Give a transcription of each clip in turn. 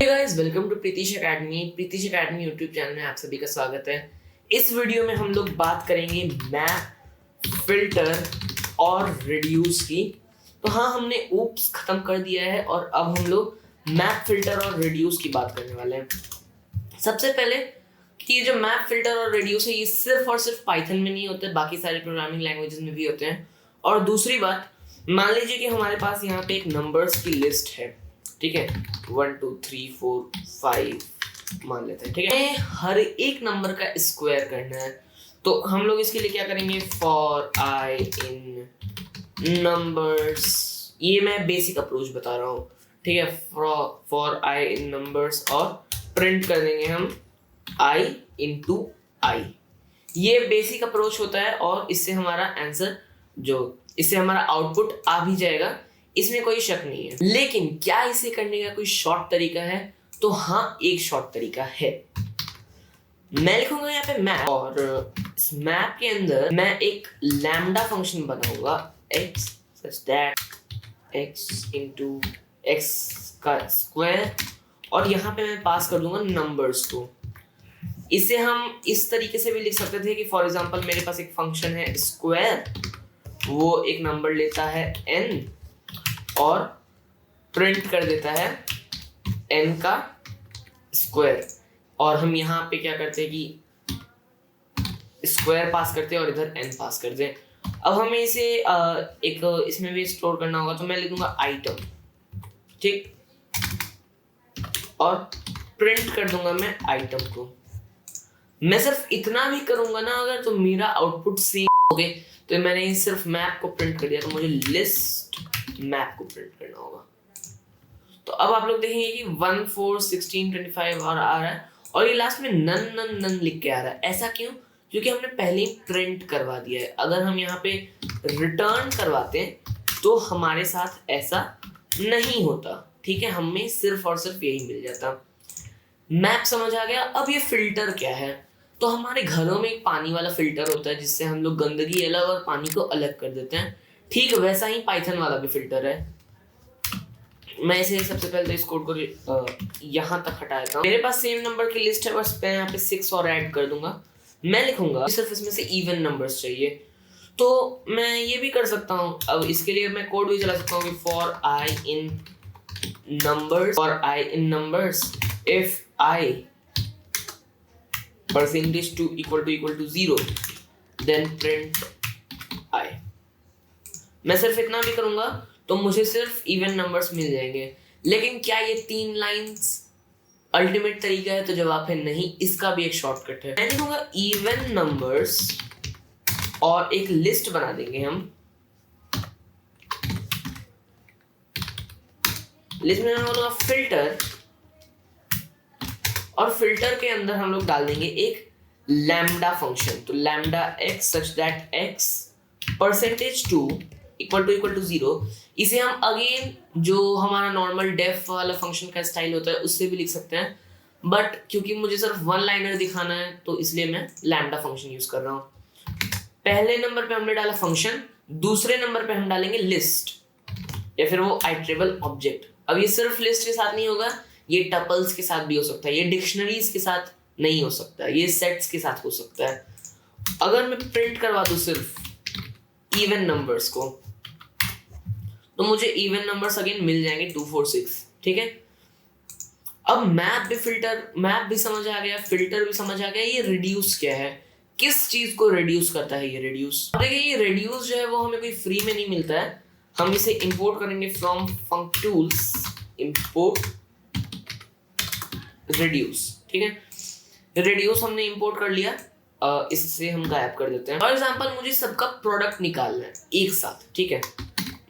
Guys, welcome to Pritish academy YouTube channel में आप सभी का स्वागत है। इस वीडियो में हम लोग बात करेंगे मैप, फिल्टर और रिड्यूस की। तो हाँ, हमने ऊप्स खत्म कर दिया है और अब हम लोग मैप, फिल्टर और रिड्यूस की बात करने वाले हैं। सबसे पहले कि ये जो मैप, फिल्टर और रिड्यूस है, ये सिर्फ और सिर्फ पाइथन में नहीं होते, बाकी सारे प्रोग्रामिंग लैंग्वेजेस में भी होते हैं। और दूसरी बात, मान लीजिए कि हमारे पास यहाँ पे एक नंबर्स की लिस्ट है, ठीक है, 1 2 3 4 5 मान लेते हैं, ठीक है। हर एक नंबर का स्क्वायर करना है, तो हम लोग इसके लिए क्या करेंगे, फॉर आई इन नंबर्स। ये मैं बेसिक अप्रोच बता रहा हूँ, ठीक है। फॉर आई इन नंबर्स और प्रिंट कर देंगे हम i इंटू आई। ये बेसिक अप्रोच होता है और इससे हमारा आंसर, इससे हमारा आउटपुट आ भी जाएगा, इसमें कोई शक नहीं है। लेकिन क्या इसे करने का कोई शॉर्ट तरीका है? तो हाँ, एक शॉर्ट तरीका है। मैं लिखूंगा यहाँ पे मैप, और इस मैप के अंदर मैं एक लैम्डा फंक्शन बनाऊंगा, x such that x into x का स्क्वायर, और यहाँ पे मैं पास कर दूंगा नंबर्स को। इसे हम इस तरीके से भी लिख सकते थे कि फॉर एग्जांपल मेरे पास एक फंक्शन है स्क्वायर, वो एक नंबर लेता है n और प्रिंट कर देता है n का स्क्वायर, और हम यहाँ पे क्या करते हैं कि स्क्वायर पास करते हैं और इधर n पास करते हैं। अब हमें इसे एक इसमें भी स्टोर करना होगा, तो मैं लिखूंगा आइटम, ठीक, और प्रिंट कर दूंगा मैं आइटम को। मैं सिर्फ इतना भी करूंगा ना अगर, तो मेरा आउटपुट सेम हो गए। तो मैंने सिर्फ मैप को प्रिंट कर दिया, तो मुझे लिस्ट मैप को प्रिंट करना होगा। तो अब आप लोग देखेंगे कि 1 4 16 25 और आ रहा है, और ये लास्ट में नन नन नन लिख के आ रहा है। ऐसा क्यों? क्योंकि हमने पहले ही प्रिंट करवा दिया है। अगर हम यहाँ पे रिटर्न करवाते हैं तो हमारे साथ ऐसा नहीं होता, ठीक है। हमें सिर्फ और सिर्फ यही मिल जाता। मैप समझ आ गया। अब ये फिल्टर क्या है? तो हमारे घरों में एक पानी वाला फिल्टर होता है जिससे हम लोग गंदगी अलग और पानी को अलग कर देते हैं, ठीक वैसा ही पाइथन वाला भी फिल्टर है। मैं इसे सबसे पहले तो इस कोड को यहाँ तक हटा देता हूँ। मेरे पास सेम नंबर की लिस्ट है, बस मैं यहाँ पे 6 और ऐड कर दूंगा। मैं लिखूंगा सिर्फ इसमें से इवन नंबर्स चाहिए, तो मैं ये भी कर सकता हूँ। अब इसके लिए मैं कोड भी चला सकता हूँ कि for I in numbers if i percentage to equal to 0 then print i। मैं सिर्फ इतना भी करूंगा तो मुझे सिर्फ इवन नंबर्स मिल जाएंगे। लेकिन क्या ये 3 लाइंस अल्टीमेट तरीका है? तो जवाब है नहीं, इसका भी एक शॉर्टकट है। मैं लिखूंगा इवन नंबर्स और एक लिस्ट बना देंगे हम। लिस्ट में मैं बोलूंगा फिल्टर, और फिल्टर के अंदर हम लोग डाल देंगे एक लैम्डा फंक्शन। तो lambda x such that x percentage to equal to 0। इसे हम अगेन जो हमारा नॉर्मल डेफ वाला फंक्शन का स्टाइल होता है उससे भी लिख सकते हैं, बट क्योंकि मुझे सिर्फ वन लाइनर दिखाना है तो इसलिए मैं लैम्डा फंक्शन यूज कर रहा हूँ। पहले नंबर पे हमने डाला फंक्शन, दूसरे नंबर पे हम डालेंगे लिस्ट या फिर वो आइटरेबल ऑब्जेक्ट। अब ये सिर्फ लिस्ट के साथ नहीं होगा, ये टपल्स के साथ भी हो सकता है, ये डिक्शनरीज के साथ नहीं हो सकता, ये सेट्स के साथ हो सकता है। अगर मैं प्रिंट करवा दूं सिर्फ इवन नंबर्स को, तो मुझे इवन नंबर्स अगेन मिल जाएंगे 2 4 6, ठीक है। अब मैप भी समझ आ गया, फिल्टर भी समझ आ गया। ये रिड्यूस क्या है, किस चीज को रिड्यूस करता है ये रिड्यूस? देखिए, ये रिड्यूस जो है वो हमें कोई फ्री में नहीं मिलता है। हम इसे इंपोर्ट करेंगे फ्रॉम फंक्टूल्स, इंपोर्ट रिड्यूस, ठीक है। रिड्यूस हमने इंपोर्ट कर लिया, इससे हम गायब कर देते हैं। फॉर एग्जांपल मुझे सबका प्रोडक्ट निकालना है एक साथ, ठीक है।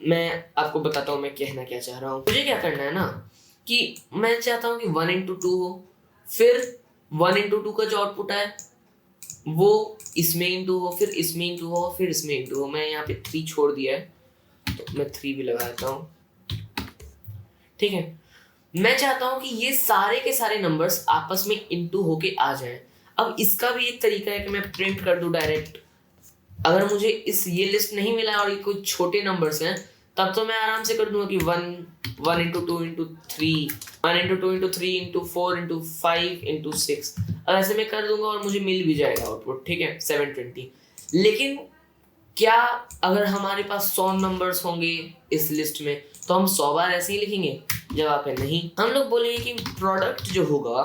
मैं आपको बताता हूँ मैं कहना क्या चाह रहा हूँ। मुझे क्या करना है ना, कि मैं चाहता हूँ कि 1 into 2 हो, फिर 1 into 2 का जो आउटपुट है वो इसमें इंटू हो, फिर इसमें इंटू हो, फिर इसमें इंटू हो। मैं यहाँ पे 3 छोड़ दिया है, तो मैं 3 भी लगा देता हूँ, ठीक है। मैं चाहता हूं कि ये सारे के सारे नंबर्स आपस में इनटू होके आ जाएं। अब इसका भी एक तरीका है कि मैं प्रिंट कर दूं डायरेक्ट। अगर मुझे ये लिस्ट नहीं मिला और ये कोई छोटे नंबर्स हैं, तब तो मैं आराम से कर दूंगा कि 1 into 2 into 3 1 into 2 into 3 into 4 into 5 into 6, अब ऐसे मैं कर दूंगा और मुझे मिल भी जाएगा आउटपुट, ठीक है 720। लेकिन क्या अगर हमारे पास 100 नंबर्स होंगे इस लिस्ट में तो हम 100 बार ऐसे ही लिखेंगे? जवाब है नहीं। हम लोग बोलेंगे कि प्रोडक्ट जो होगा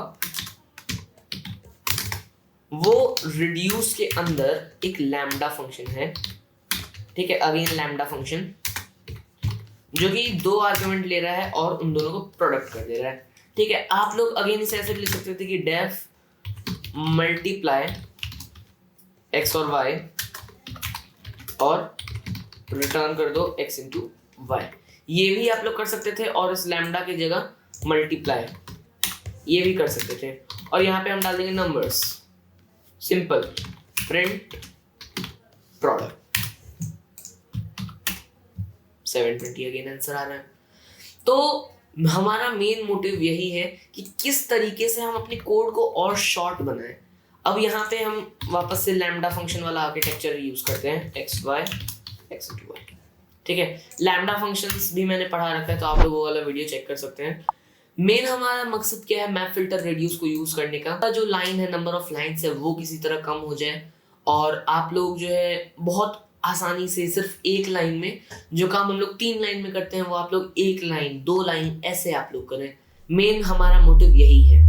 वो रिड्यूस के अंदर एक लैम्डा फंक्शन है, ठीक है, अगेन लैम्डा फंक्शन जो कि 2 आर्गुमेंट ले रहा है और उन दोनों को प्रोडक्ट कर दे रहा है, ठीक है। आप लोग अगेन इसे ऐसे भी लिख सकते थे कि डेफ मल्टीप्लाई एक्स और वाई और रिटर्न कर दो x इंटू वाई, ये भी आप लोग कर सकते थे। और इस लैम्डा की जगह मल्टीप्लाई ये भी कर सकते थे, और यहाँ पे हम डाल देंगे numbers, simple print product 720 again answer आ रहा है। तो हमारा मेन मोटिव यही है कि किस तरीके से हम अपने कोड को और शॉर्ट बनाएं। अब यहाँ पे हम वापस से लैम्डा फंक्शन वाला आर्किटेक्चर यूज करते हैं, x y x into y, ठीक है। लैम्डा फंक्शंस भी मैंने पढ़ा रखा है, तो आप लोग वो वाला वीडियो चेक कर सकते हैं। मेन हमारा मकसद क्या है, मैप फिल्टर रेडियस को यूज करने का। जो लाइन है, नंबर ऑफ लाइन्स है, वो किसी तरह कम हो जाए और आप लोग जो है बहुत आसानी से सिर्फ एक लाइन में जो काम हम लोग 3 लाइन में करते हैं वो आप लोग 1 लाइन 2 लाइन ऐसे आप लोग करें। मेन हमारा मोटिव यही है।